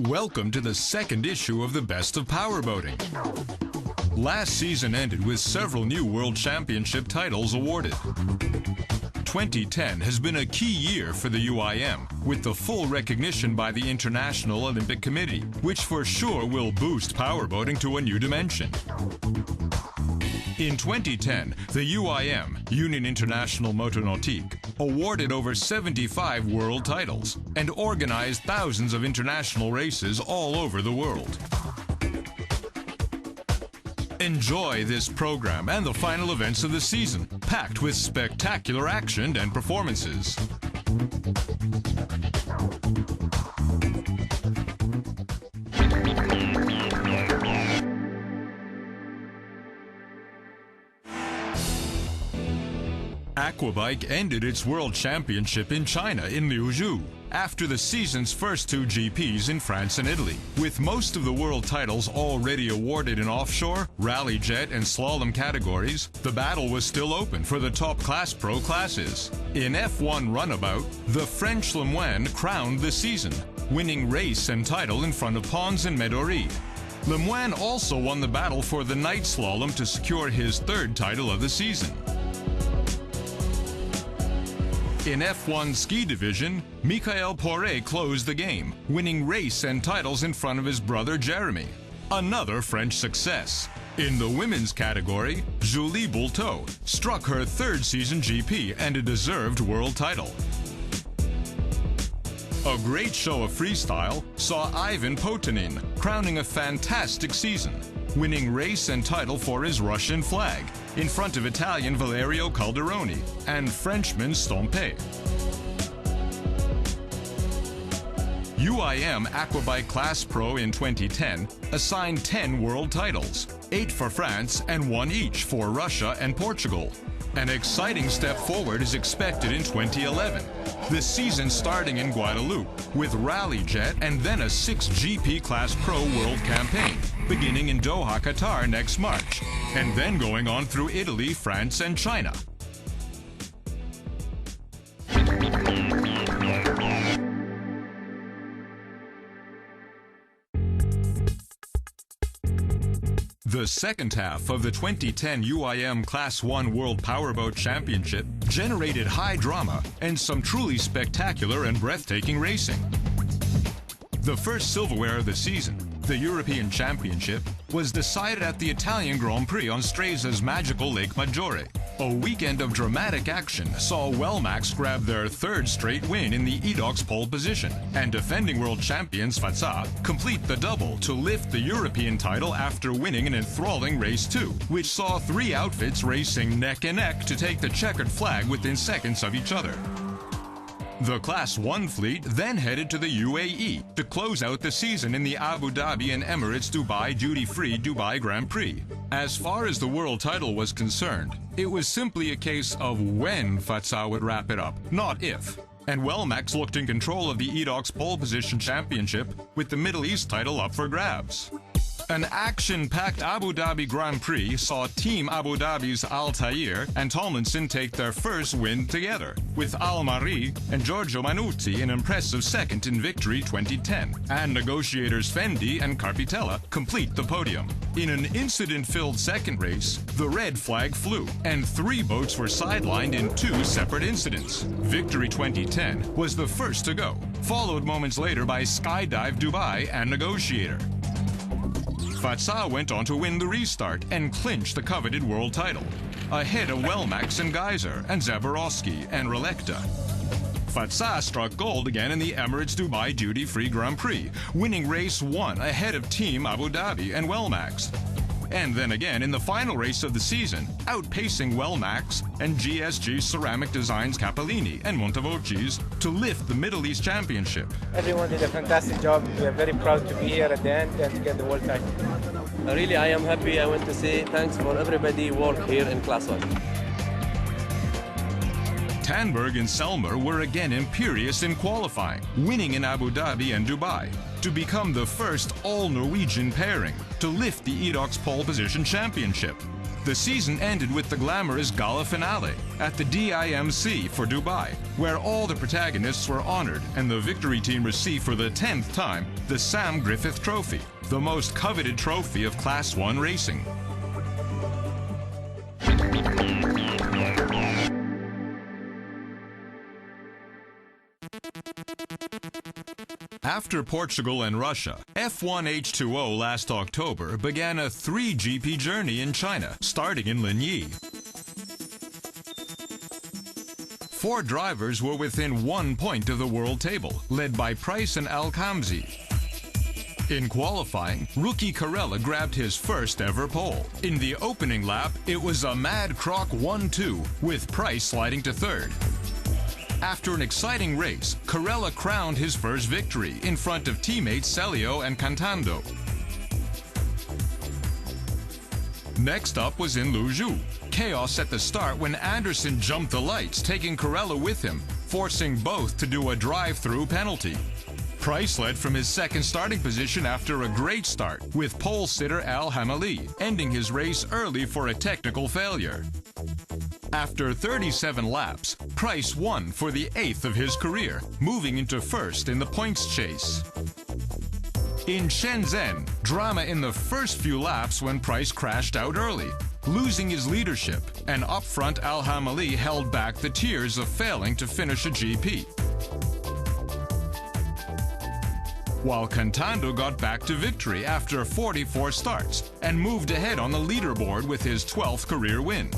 Welcome to the second issue of the Best of Powerboating. Last season ended with several new World Championship titles awarded. 2010 has been a key year for the UIM, with the full recognition by the International Olympic Committee, which for sure will boost powerboating to a new dimension. In 2010, the UIM, Union International Motonautisme, awarded over 75 world titles and organized thousands of international races all over the world. Enjoy this program and the final events of the season, packed with spectacular action and performances. Aquabike ended its World Championship in China in Liuzhou after the season's first two GPs in France and Italy. With most of the world titles already awarded in offshore, rally jet and slalom categories, the battle was still open for the top class pro classes. In F1 runabout, the French Lemoine crowned the season, winning race and title in front of Pons and Medori. Lemoine also won the battle for the night slalom to secure his third title of the season. In F1 ski division, Michael Porret closed the game, winning race and titles in front of his brother Jeremy. Another French success. In the women's category, Julie Boulteau struck her third season GP and a deserved world title. A great show of freestyle saw Ivan Potanin crowning a fantastic season, winning race and title for his Russian flag in front of Italian Valerio Calderoni and Frenchman Stompé. UIM Aquabike Class Pro in 2010 assigned 10 world titles, 8 for France and 1 each for Russia and Portugal. An exciting step forward is expected in 2011. The season starting in Guadeloupe with Rally Jet and then a 6 GP Class Pro World campaign, beginning in Doha, Qatar next March, and then going on through Italy, France, and China. The second half of the 2010 UIM Class 1 World Powerboat Championship generated high drama and some truly spectacular and breathtaking racing. The first silverware of the season, the European Championship, was decided at the Italian Grand Prix on Stresa's magical Lake Maggiore. A weekend of dramatic action saw Wellmax grab their third straight win in the EDOX pole position, and defending world champions Fatsa complete the double to lift the European title after winning an enthralling race 2, which saw 3 outfits racing neck and neck to take the checkered flag within seconds of each other. The Class 1 fleet then headed to the UAE to close out the season in the Abu Dhabi and Emirates Dubai Duty-Free Dubai Grand Prix. As far as the world title was concerned, it was simply a case of when Fatsa would wrap it up, not if. And Wellmax looked in control of the EDOX pole position championship with the Middle East title up for grabs. An action-packed Abu Dhabi Grand Prix saw Team Abu Dhabi's Al Tayer and Tomlinson take their first win together, with Al Mari and Giorgio Manuzzi an impressive second in Victory 2010, and negotiators Fendi and Carpitella complete the podium. In an incident-filled second race, the red flag flew, and 3 boats were sidelined in 2 separate incidents. Victory 2010 was the first to go, followed moments later by Skydive Dubai and Negotiator. Fatsa went on to win the restart and clinch the coveted world title, ahead of Wellmax and Geyser and Zaborowski and Relecta. Fatsa struck gold again in the Emirates Dubai Duty Free Grand Prix, winning race 1 ahead of Team Abu Dhabi and Wellmax. And then again in the final race of the season, outpacing Wellmax and GSG Ceramic Designs Capellini and Montavocis to lift the Middle East Championship. Everyone did a fantastic job. We are very proud to be here at the end and to get the world title. Really, I am happy. I want to say thanks for everybody who work here in Class 1. Tanberg and Selmer were again imperious in qualifying, winning in Abu Dhabi and Dubai, to become the first all-Norwegian pairing to lift the EDOX pole position championship. The season ended with the glamorous gala finale at the DIMC for Dubai, where all the protagonists were honored and the victory team received for the 10th time the Sam Griffith Trophy, the most coveted trophy of Class 1 racing. After Portugal and Russia, F1 H2O last October began a 3-GP journey in China, starting in Linyi. 4 drivers were within 1 point of the world table, led by Price and Al-Khamzi. In qualifying, rookie Carella grabbed his first ever pole. In the opening lap, it was a mad croc 1-2, with Price sliding to third. After an exciting race, Carella crowned his first victory in front of teammates Celio and Cantando. Next up was in Luzhou. Chaos at the start when Anderson jumped the lights, taking Carella with him, forcing both to do a drive-through penalty. Price led from his second starting position after a great start, with pole sitter Al Hamali ending his race early for a technical failure. After 37 laps, Price won for the 8th of his career, moving into first in the points chase. In Shenzhen, drama in the first few laps when Price crashed out early, losing his leadership, and up front Al Hamali held back the tears of failing to finish a GP. While Cantando got back to victory after 44 starts and moved ahead on the leaderboard with his 12th career win.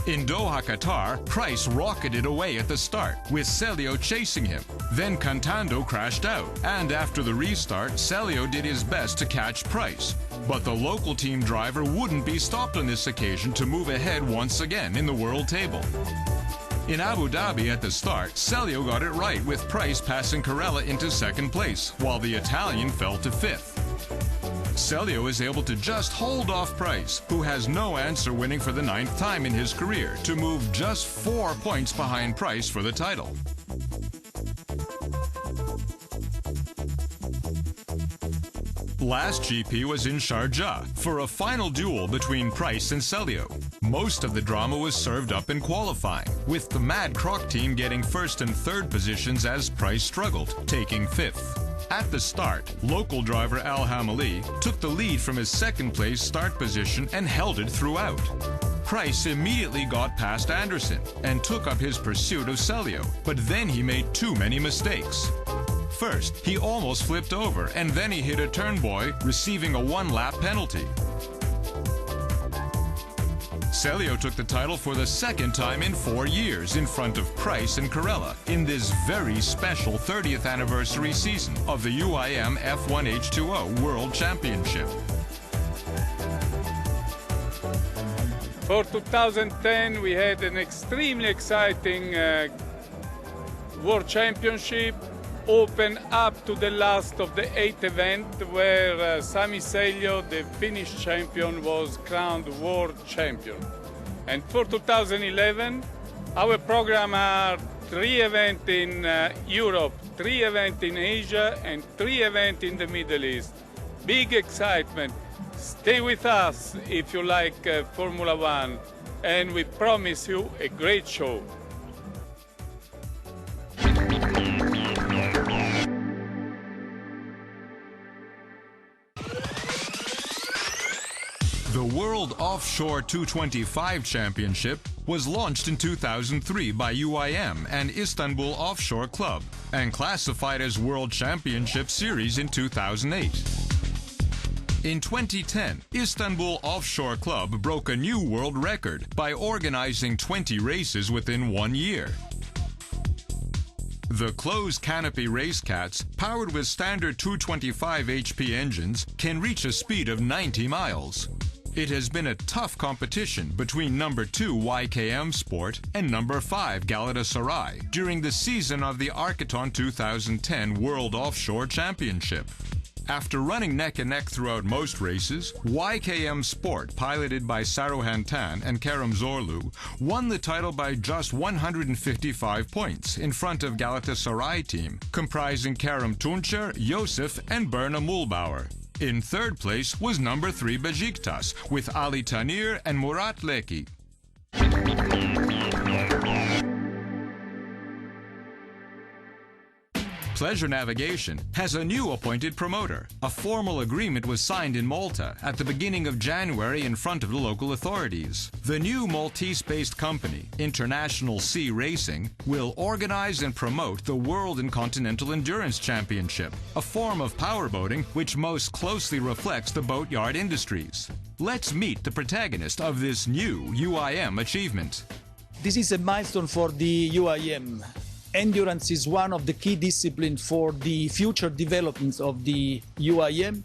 In Doha, Qatar, Price rocketed away at the start, with Celio chasing him. Then Cantando crashed out, and after the restart, Celio did his best to catch Price. But the local team driver wouldn't be stopped on this occasion to move ahead once again in the world table. In Abu Dhabi at the start, Celio got it right, with Price passing Carella into second place, while the Italian fell to 5th. Celio is able to just hold off Price, who has no answer, winning for the 9th time in his career, to move just 4 points behind Price for the title. Last GP was in Sharjah for a final duel between Price and Celio. Most of the drama was served up in qualifying, with the Mad Croc team getting first and third positions as Price struggled, taking 5th. At the start, local driver Al Hamali took the lead from his second place start position and held it throughout. Price immediately got past Anderson and took up his pursuit of Celio, but then he made too many mistakes. First, he almost flipped over, and then he hit a turnboy, receiving a 1-lap penalty. Celio took the title for the second time in 4 years in front of Price and Carella in this very special 30th anniversary season of the UIM F1 H2O World Championship. For 2010, we had an extremely exciting World Championship, open up to the last of the 8th event, where Sami Celio, the Finnish champion, was crowned world champion. And for 2011, our program are 3 events in Europe, 3 events in Asia, and 3 events in the Middle East. Big excitement. Stay with us if you like Formula One, and we promise you a great show. The World Offshore 225 Championship was launched in 2003 by UIM and Istanbul Offshore Club and classified as World Championship Series in 2008. In 2010, Istanbul Offshore Club broke a new world record by organizing 20 races within 1 year. The closed canopy race cats, powered with standard 225 HP engines, can reach a speed of 90 miles. It has been a tough competition between number 2 YKM Sport and number 5 Galatasaray during the season of the Arketon 2010 World Offshore Championship. After running neck and neck throughout most races, YKM Sport, piloted by Saruhan Tan and Kerem Zorlu, won the title by just 155 points in front of Galatasaray team, comprising Kerem Tuncer, Yosef and Berna Mulbauer. In third place was number 3 Besiktas with Ali Tanir and Murat Leki. Pleasure Navigation has a new appointed promoter. A formal agreement was signed in Malta at the beginning of January in front of the local authorities. The new Maltese-based company, International Sea Racing, will organize and promote the World and Continental Endurance Championship, a form of powerboating which most closely reflects the boatyard industries. Let's meet the protagonist of this new UIM achievement. This is a milestone for the UIM. Endurance is one of the key disciplines for the future developments of the UIM.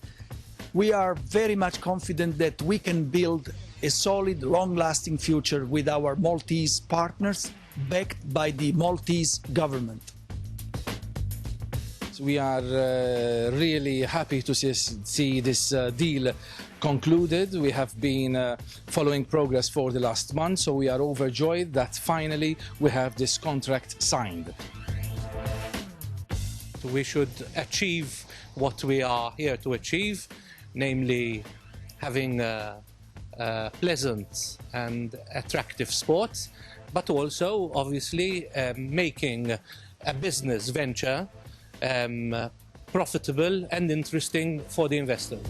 We are very much confident that we can build a solid, long-lasting future with our Maltese partners, backed by the Maltese government. We are really happy to see this deal concluded. We have been following progress for the last month, so we are overjoyed that finally we have this contract signed. We should achieve what we are here to achieve, namely having a pleasant and attractive sport, but also obviously making a business venture profitable and interesting for the investors.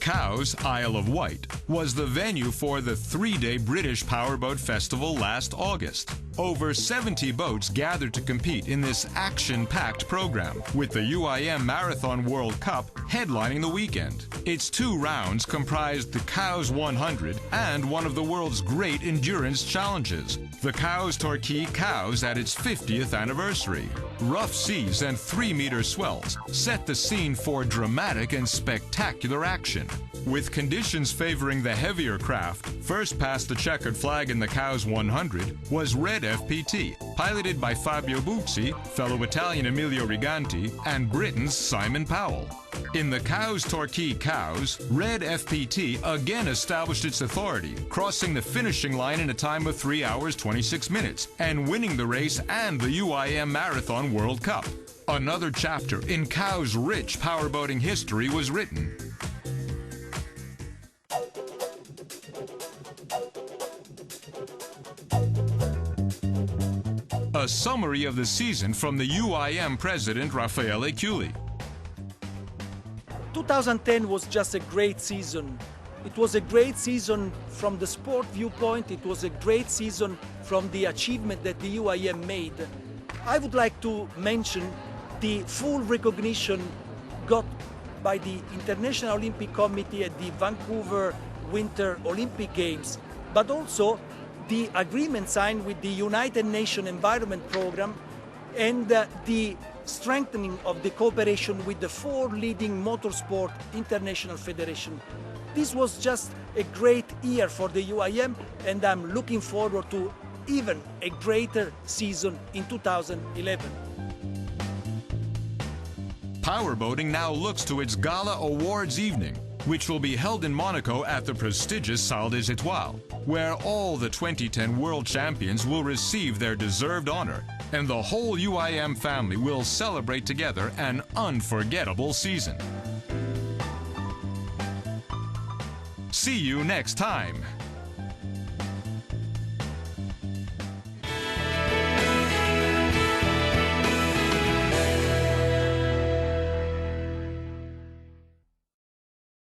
Cowes, Isle of Wight, was the venue for the 3-day British Powerboat Festival last August. Over 70 boats gathered to compete in this action-packed program, with the UIM Marathon World Cup headlining the weekend. Its 2 rounds comprised the Cowes 100 and one of the world's great endurance challenges, the Cowes Torquay Cowes at its 50th anniversary. Rough seas and 3-meter swells set the scene for dramatic and spectacular action. With conditions favoring the heavier craft, first past the checkered flag in the Cowes 100 was Red FPT, piloted by Fabio Buzzi, fellow Italian Emilio Riganti, and Britain's Simon Powell. In the Cowes Torquay Cowes, Red FPT again established its authority, crossing the finishing line in a time of 3 hours 26 minutes and winning the race and the UIM Marathon World Cup. Another chapter in Cowes' rich powerboating history was written. A summary of the season from the UIM president Raffaele Chiuli. 2010 was just a great season. It was a great season from the sport viewpoint. It was a great season from the achievement that the UIM made. I would like to mention the full recognition got by the International Olympic Committee at the Vancouver Winter Olympic Games, but also the agreement signed with the United Nations Environment Programme and the strengthening of the cooperation with the 4 leading motorsport international federations. This was just a great year for the UIM, and I'm looking forward to even a greater season in 2011. Powerboating now looks to its Gala Awards evening, which will be held in Monaco at the prestigious Salle des Étoiles, where all the 2010 world champions will receive their deserved honor, and the whole UIM family will celebrate together an unforgettable season. See you next time.